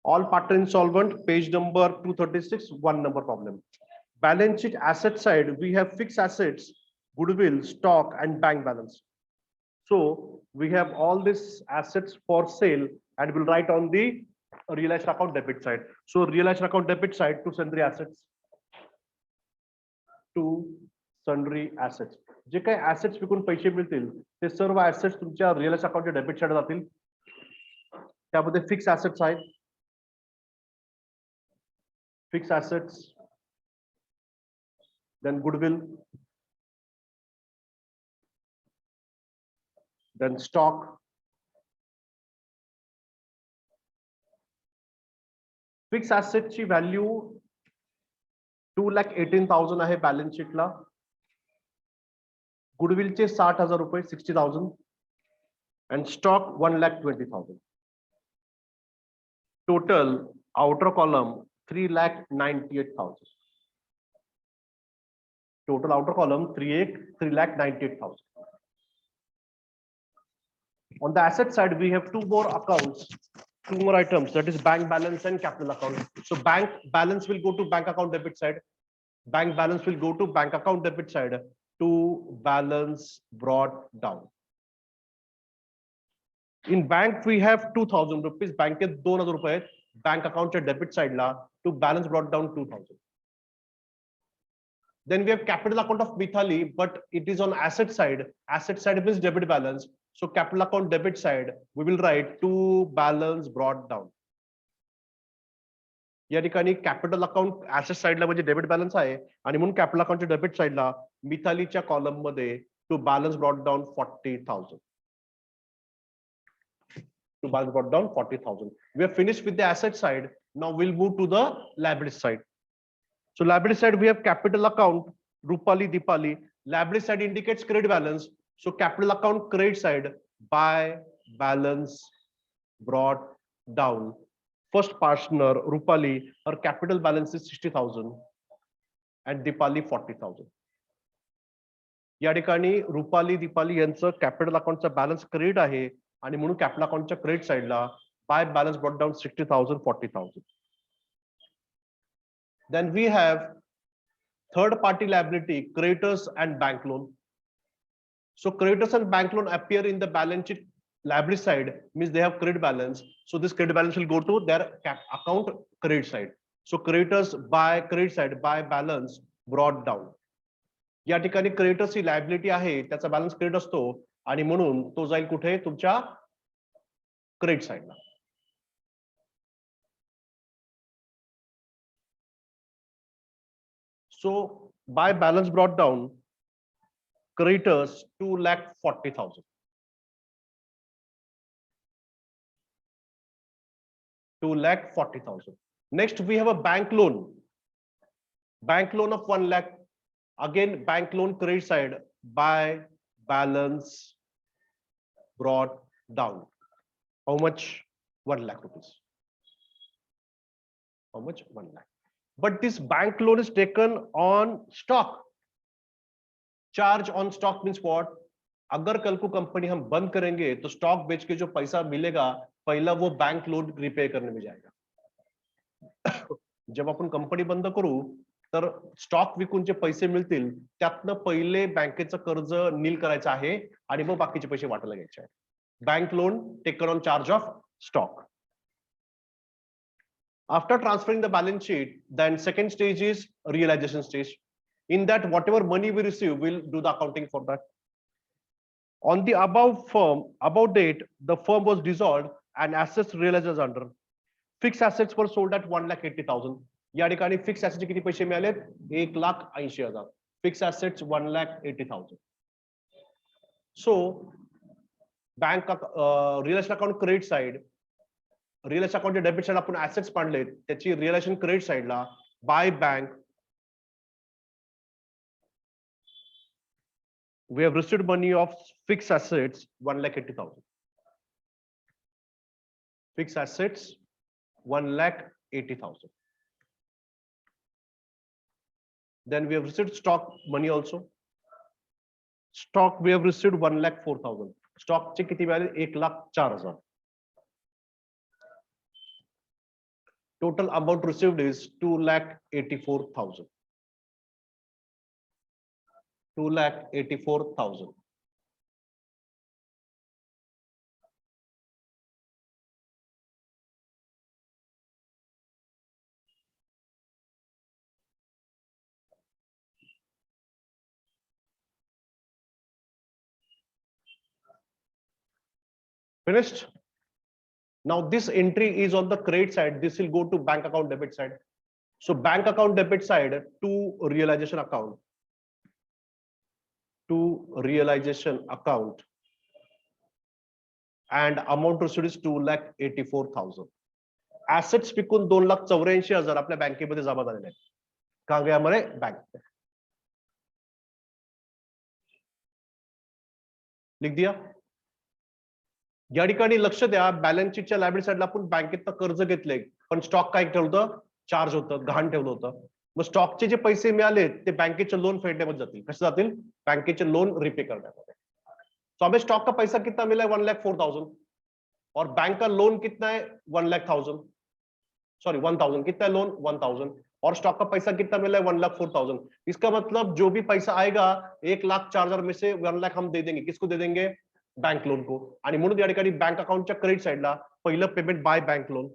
All partner insolvent, page number 236, 1 number problem. Balance sheet asset side, we have fixed assets, goodwill, stock, and bank balance. So we have all these assets for sale, and we'll write on the realized account debit side. So realized account debit side to sundry assets. To sundry assets. जे काही assets विकून पैसे मिळतील ते सर्व assets तुमच्या real अकाउंटच्या debit side जातील. त्यामध्ये फिक्स ऍसेट्स आहेत. Fix assets, then goodwill, then stock, fix ऍसेटची व्हॅल्यू 2,18,000 आहे बॅलन्स शीटला. गुडविलचे 60,000 रुपये 60,000 and stock 1,20,000. Total outer column 3,98,000. Total outer column 3,98,000. On the asset side, we have two more accounts, two more items, that is bank balance and capital account. So bank balance will go to bank account debit side. Bank balance will go to bank account debit side to balance brought down. In bank we have 2,000 rupees. Bank 2,000 रुपये bank account debit side La to balance brought down 2,000. Then we have capital account of Mithali, but it is on asset side. Asset side means debit balance. So capital account debit side we will write to balance brought down. या ठिकाणी capital account asset साइडला म्हणजे debit balance आहे आणि म्हणून capital अकाउंटच्या debit साइडला मिथालीच्या कॉलम मध्ये to balance brought down 40,000. To balance brought down 40,000. We are finished with the asset side. Now we'll move to the liability side. So liability side we have capital account Rupali Dipali. Liability side indicates credit balance. So capital account credit side by balance brought down. First partner Rupali, her capital balance is 60,000 and Dipali 40,000. या ठिकाणी रुपाली दीपाली यांचं capital अकाउंटचा balance credit आहे आणि म्हणून capital अकाउंटच्या credit साइडला by balance brought down 60,000 40,000. Then we have third party liability, creditors and bank loan. So creditors and bank loan appear in the balance sheet liability side, means they have credit balance. So this credit balance will go to their account credit side. So creditors by credit side by balance brought down. या ठिकाणी क्रेडिटर्सची liability आहे त्याचा balance credit असतो आणि म्हणून तो जाईल कुठे तुमच्या क्रेडिट साइडला. So by balance brought down, creditors 2,40,000. 2,40,000. Next we have a bank loan. Bank loan of 1 lakh. Again bank loan credit side by balance brought down. How much? 1 lakh rupees. How much? 1 lakh. But this bank loan is taken on stock. Charge on stock means what? अगर कल को company हम बंद करेंगे तो stock बेच के जो पैसा मिलेगा पहला वो बैंक लोन रिपे करने में जाएगा. जब आपण कंपनी बंद करू तर स्टॉक विकून जे पैसे मिळतील त्यातनं पहिले बँकेचं कर्ज नील करायचं आहे आणि मग बाकीचे पैसे वाटायला घ्यायचे आहे. Bank loan taken on charge of stock. After transferring the balance sheet, then second stage is realization stage. In that, whatever money we receive, we'll do the accounting for that. On the above date, the firm was dissolved and assets realized as under. Fixed assets were sold at 1,80,000. या ठिकाणी fix ऍसेटचे किती पैसे मिळाले? 1,80,000. Fix assets 1,80,000. So bank realization account credit side, real अकाउंटच्या debit side आपण assets पाडले त्याची realisation credit साइडला by bank we have received money of fixed assets 1,80,000. Fixed assets 1,80,000. Then we have received stock money also. Stock we have received 1,04,000. Stock चे किती मिळाले? 1,04,000. Total amount received is 2,84,000. 2,84,000. Finished? Now this entry is on the credit side. This will go to bank account debit side. So bank account debit side to realization account. To realization account. And amount received is 2,84,000. Assets विकून 2,84,000 आपल्या बँकेमध्ये जमा झालेले आहेत. कांगयामध्ये bank. लिख दिया. या ठिकाणी लक्ष द्या, बॅलन्स शीटच्या लायबिलिटी साइडला आपण बँकेतनं कर्ज घेतले, पण स्टॉक काय ठेवलं होतं, चार्ज होतं, गहाण ठेवलं होतं. मग स्टॉकचे जे पैसे मिळाले ते बँकेचे लोन फेडण्यामध्ये जातील. कसे जातील? बँकेचे लोन रिपे करण्यामध्ये. तो हमें स्टॉक का पैसा कितना मिला है? 1,04,000 और बैंक का लोन कितना है? 1,00,000 सॉरी 1,000 कितना है लोन? 1,000 और स्टॉक का पैसा कितना मिला है? 1,04,000. इसका मतलब जो भी पैसा आएगा 1,04,000 में से 1,00,000 हम दे देंगे. किसको दे देंगे? बैंक लोन को. आणि म्हणून या ठिकाणी बैंक अकाउंटच्या क्रेडिट साइडला पहिलं पेमेंट बाय बैंक लोन.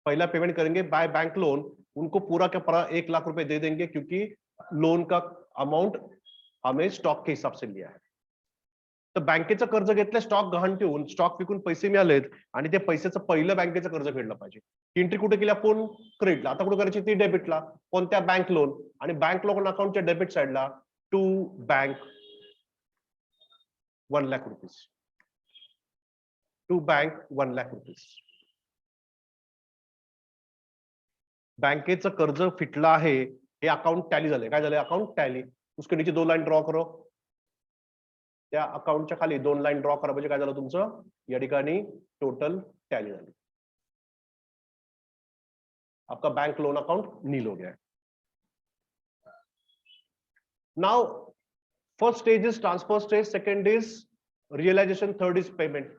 पहला पेमेंट करेंगे बाय बैंक लोन. उनको पूरा का पूरा 1,00,000 रुपए दे देंगे क्योंकि लोन का अमाउंट हमें स्टॉक के हिसाब से लिया है. तर बँकेचं कर्ज घेतलं, स्टॉक गहाण ठेवून स्टॉक विकून पैसे मिळालेत आणि ते पैशाचं पहिलं बँकेचं कर्ज फेडलं पाहिजे. एंट्री कुठे केली आपण? क्रेडिटला. आता कुठे करायची ती? डेबिटला. कोणत्या? Bank loan. आणि बँक लोन अकाउंटच्या डेबिट साइडला to bank 1,00,000 rupees. To bank 1,00,000 rupees. बँकेचं कर्ज फिटलं आहे, हे अकाउंट टॅली झालंय. काय झालंय? Account tally. उसके नीचे 2 लाइन ड्रॉ करो. त्या अकाउंटच्या खाली 2 लाइन ड्रॉ करा म्हणजे काय झालं तुमचं? या ठिकाणी टोटल टॅली झाली. आपका बैंक लोन अकाउंट नील हो गया है. Now first stage is transfer stage, second is realization, third is payment.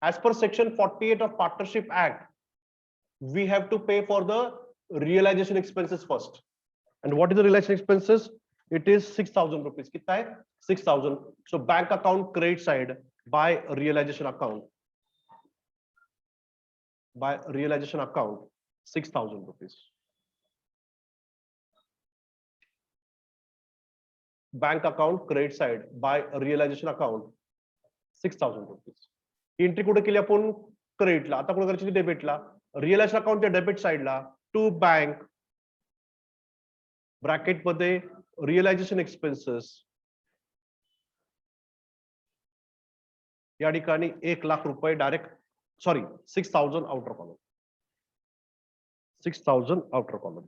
As per section 48 of partnership act, we have to pay for the realization expenses first. And what is the realization expenses? It is 6,000 rupees. कितना है? 6,000. So bank account credit side by realization account. By realization account 6,000 rupees. Bank account credit side by realization account 6,000 rupees. Entry कुठे केली आपण? क्रेडिटला. आता कुठे करायची? डेबिटला. रियलाइजेशन अकाउंटच्या डेबिट साइडला टू बँक ब्रॅकेट मध्ये रियलायझेशन एक्सपेन्सेस या ठिकाणी 1,00,000 रुपये direct, sorry 6,000 outer column. 6,000 outer column.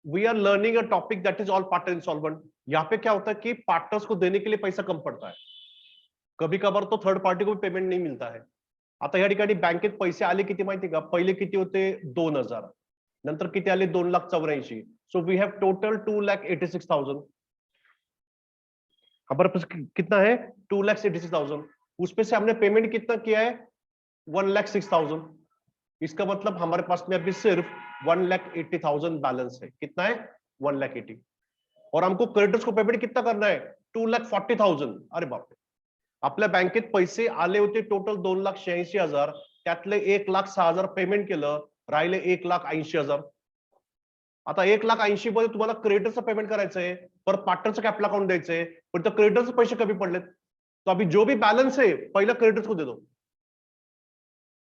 We are learning a topic that is all partner installment. यहाँ पे क्या होता है कि पार्टनर्स को देने के लिए पैसा कम पड़ता है. कभी कभार तो थर्ड पार्टी को भी पेमेंट नहीं मिलता है. आता या ठिकाणी बँकेत पैसे आले किती माहिती का? पहिले किती होते? 2,000. नंतर किती आले? 2,84,000. So we have total 2,86,000. हमारे पास कितना है? 2,86,000. उसमें से हमने पेमेंट कितना किया है? 1,06,000. इसका मतलब हमारे पास में अभी सिर्फ 1,80,000 बैलेंस है. कितना है? 1,80,000. और हमको क्रेडिटर्स को पेमेंट कितना करना है? 2,40,000. अरे बाप रे. आपल्या बँकेत पैसे आले होते टोटल 2,86,000. त्यातले 1,06,000 पेमेंट केलं, राहिले 1,80,000. आता 1,80,000 मध्ये तुम्हाला क्रेडिटरचं पेमेंट करायचंय, पर पार्टनरचं कॅपिटल अकाउंट द्यायचंय, पण त्या क्रेडिटरचे पैसे कमी पडलेत. तो अभी जो भी बैलेंस है पहिला क्रेडिटर्स को दे दो.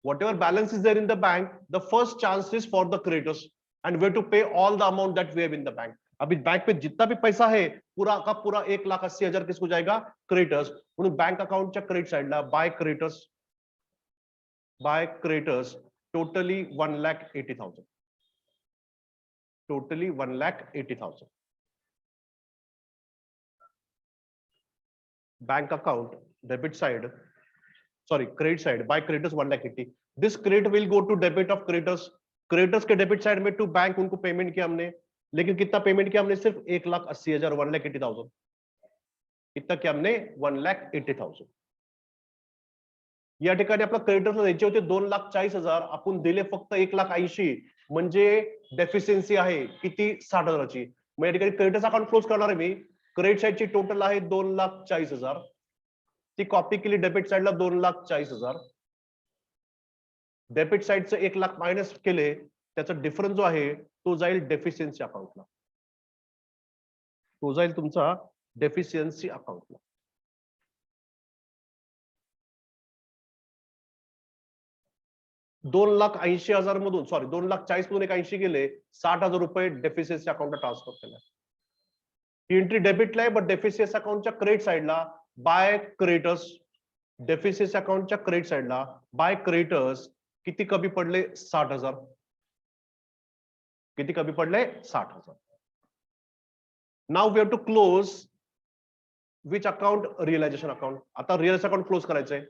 Whatever balance is there in the bank, the first chance is for the creditors, and we have to pay all the amount that we have in the bank. अभी बैंक पे जितना भी पैसा है पूरा का पूरा 1,80,000 किसको जाएगा? क्रेडिटर्स. म्हणून बैंक अकाउंटच्या क्रेडिट साइडला by creditors totally 1,80,000. Totally 1,80,000. Bank account debit side, sorry credit side by creditors 1,80,000. this credit will go to debit of creditors. creditors के डेबिट साइड में टू बैंक उनको पेमेंट किया हमने. लेकिन कितना पेमेंट किया हमने? सिर्फ 1,80,000, 1,80,000। कितना किया हमने? 1,80,000। या ठिकाणी आपला क्रेडिटर्स द्यायचे होते 2,40,000, आपण दिले फक्त 1,80,000, म्हणजे डेफिशियन्सी आहे किती? 60,000ची। मग या ठिकाणी क्रेडिटर्स अकाउंट क्लोज करणार आहे मी। क्रेडिट साईडची टोटल आहे 2,40,000, ती कॉपी केली डेबिट साईडला 2,40,000, डेबिट साईडचं 1,00,000 मायनस केले, त्याचा डिफरन्स जो आहे तो जाईल डेफिशियन्सी अकाउंटला, तो जाईल तुमचा डेफिशियन्सी अकाउंटला। $2,80,000 मधून, सॉरी 2,40,000 मधून 80 गेले, 60,000 रुपये डेफिशियन्सी अकाउंटला ट्रान्सफर केला। ही एंट्री डेबिटला आहे, बट डेफिशियन्सी अकाउंटच्या क्रेडिट साईडला बाय क्रेडिटर्स, डेफिशियन्सी अकाउंटच्या क्रेडिट साईडला बाय क्रेडिटर्स किती कमी पडले? 60,000। किती कमी पडले? 60,000। Now we have to close which account? Realization account. आता रिअलायझेशन अकाउंट क्लोज करायचंय।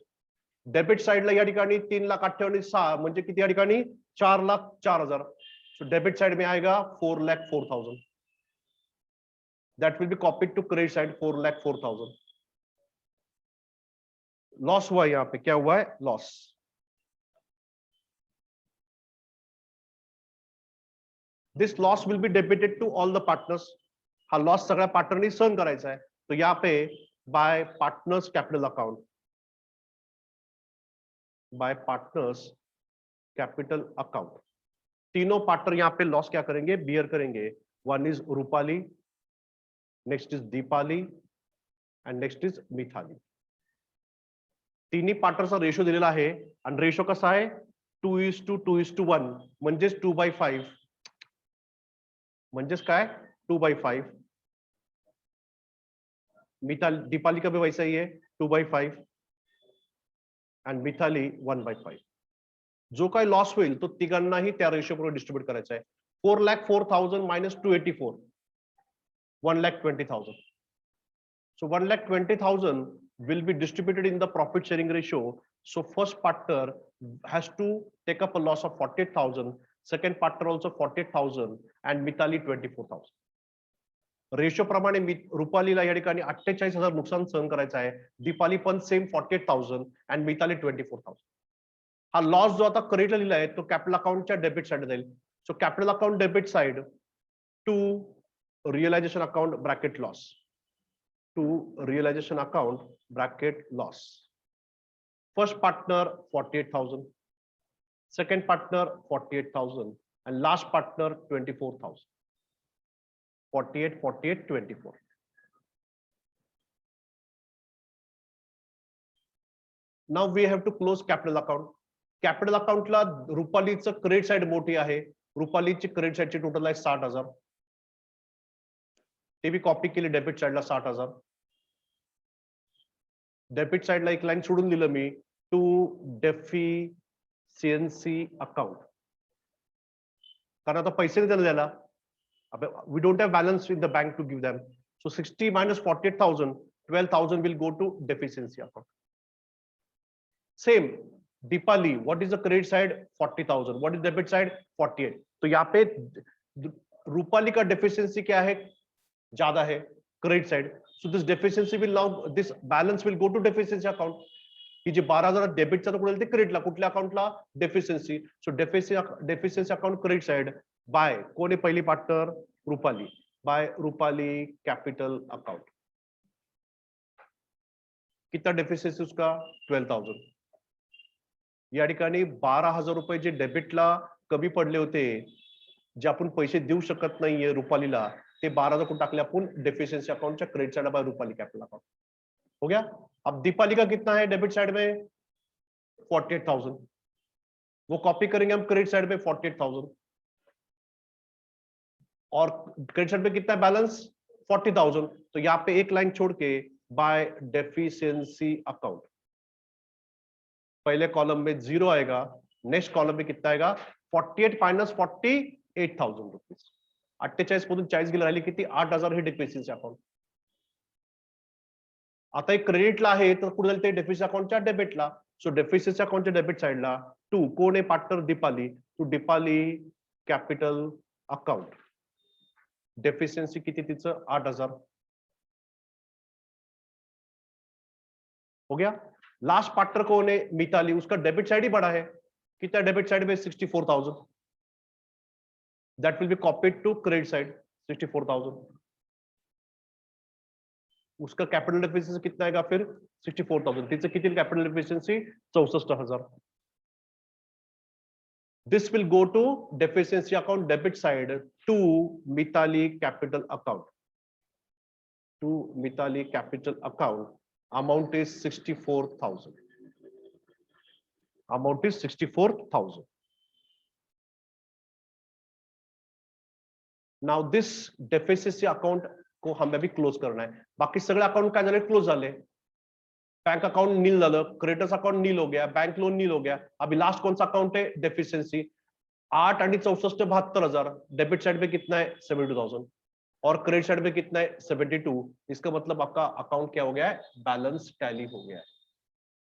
डेबिट साइडला या ठिकाणी 3,58,600 म्हणजे किती? या ठिकाणी 4,04,000। सो डेबिट साइड में आएगा 4,04,000, that will be copied to credit side 4,04,000। Loss हुआ है, यहाँ पे क्या हुआ है? Loss. This loss will be debited to all the partners. हा लॉस सगळ्या पार्टनरनी सहन करायचा है, तो यहाँ पे by partners capital account, by partners capital account, तीनों पार्टनर यहाँ पे लॉस क्या करेंगे? बियर करेंगे। One is Rupali, next is Deepali and next is Mithali. तिन्ही पार्टनरचा रेशो दिलेला आहे आणि रेशो कसा आहे? 2:2:1, म्हणजेच 2/5, म्हणजेच काय? 2/5। दीपाली का भी वैसा ही है, 2/5 एंड मिथाली 1/5। जो काही लॉस होईल तो तिघांनाही त्या रेशो प्रमाणे डिस्ट्रीब्यूट करायचा आहे। 4,04,000 minus 284, 1,20,000। So 1,20,000 will be distributed in the profit sharing ratio. So first partner has to take up a loss of 48,000, second partner also 48,000 and Mithali 24,000. Ratio प्रमाणे रुपालीला या ठिकाणी 48,000 नुकसान सहन करायचं आहे, दीपाली पण सेम 48,000 and मिताली 24,000। हा लॉस जो आता क्रेडिटला लिहिला आहे तो कॅपिटल अकाउंटच्या डेबिट साइड जाईल। So capital account debit side to realisation account bracket loss, to realisation account bracket loss. First partner 48,000, second partner 48,000 and last partner 24,000। 48, 48, 24। Now we have to close capital account. Capital अकाउंटला रुपालीचं credit side मोठी आहे, रुपालीची credit साइडची total आहे 60,000, ते B copy केली debit साइडला 60,000। Debit साइडला एक line सोडून दिलं मी, टू डेफिशियन्सी अकाउंट, कारण आता पैसे नाही द्यायला, we don't have balance in the bank to give them. So 60 minus 48,000, 12,000 will go to deficiency account. Same, Deepali, what is the credit side? 40,000. What is debit side? 48. तो यहाँ पे रूपाली का deficiency क्या है? ज्यादा है credit side. So this deficiency will now, this balance will go to deficiency account. कि जे 12,000 debit चा कुठे क्रेडिटला, कुठल्या अकाउंटला? Deficiency. So deficiency account credit side by कोण आहे? पहिली partner Rupali, by Rupali capital account. कितना डेफिशियन्सी उसका? 12,000। या ठिकाणी 12,000 रुपये जे डेबिटला कमी पडले होते, जे आपण पैसे देऊ शकत नाहीये रुपालीला, ते 12,000 कुठे टाकले आपण? डेफिशियन्सी अकाउंटच्या credit side by Rupali capital account. हो गया। अब दीपाली का कितना है डेबिट साइड में? 48,000, वो कॉपी करेंगे हम क्रेडिट साइड में 48,000, और क्रेडिट साइड में कितना बैलेंस? 40,000। तो यहाँ पे एक लाइन छोड़ के बाय डेफिशिएंसी अकाउंट, पहले कॉलम में 0 आएगा, नेक्स्ट कॉलम में कितना आएगा? 48 माइनस 48,000 रुपीज। 48 मधून 40 गेले, राहिली किती? 8,000 हे डेफिशिएंसी अकाउंट। आता एक क्रेडिटला आहे तर कुठे जाईल ते? डेफिशिएंसी अकाउंटच्या डेबिटला। सो डेफिशिएंसी अकाउंटच्या डेबिट साइडला टू कोण आहे? Partner Deepali, to Deepali capital account, deficiency किती तिचं 8,000 हो गया. लास्ट पार्टनर कौन है? मिताली. उसका डेबिट साइड ही बड़ा है. कितना डेबिट साइड में? 64,000. That will be copied to credit side 64,000. उसका कैपिटल डेफिशिएंसी कितना आएगा फिर? 64,000. तिचं किती capital deficiency? 64,000. This will go to deficiency account debit side to Mitali capital account. To Mitali capital account, amount is 64,000. Amount is 64,000. Now this deficiency account को हमें भी close करना है. बाकी सगळे अकाउंट काय झाले? क्लोज झाले. बैंक अकाउंट नील झालं, क्रेडिटर्स अकाउंट नील हो गया, बैंक लोन नील हो गया. अभी लास्ट कौन सा अकाउंट है? डेफिशिएंसी. 8 आणि 64 72,000. डेबिट साइड पे कितना है? 72,000. और क्रेडिट साइड पे कितना है? 72. इसका मतलब आपका अकाउंट क्या हो गया है? बैलेंस टैली हो गया है.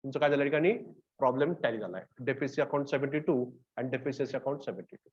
तुमचं काय झालं का नाही? प्रॉब्लेम टॅली झालाय. डेफिशिएंसी अकाउंट 72 आणि डेफिशिएंसी अकाउंट 72.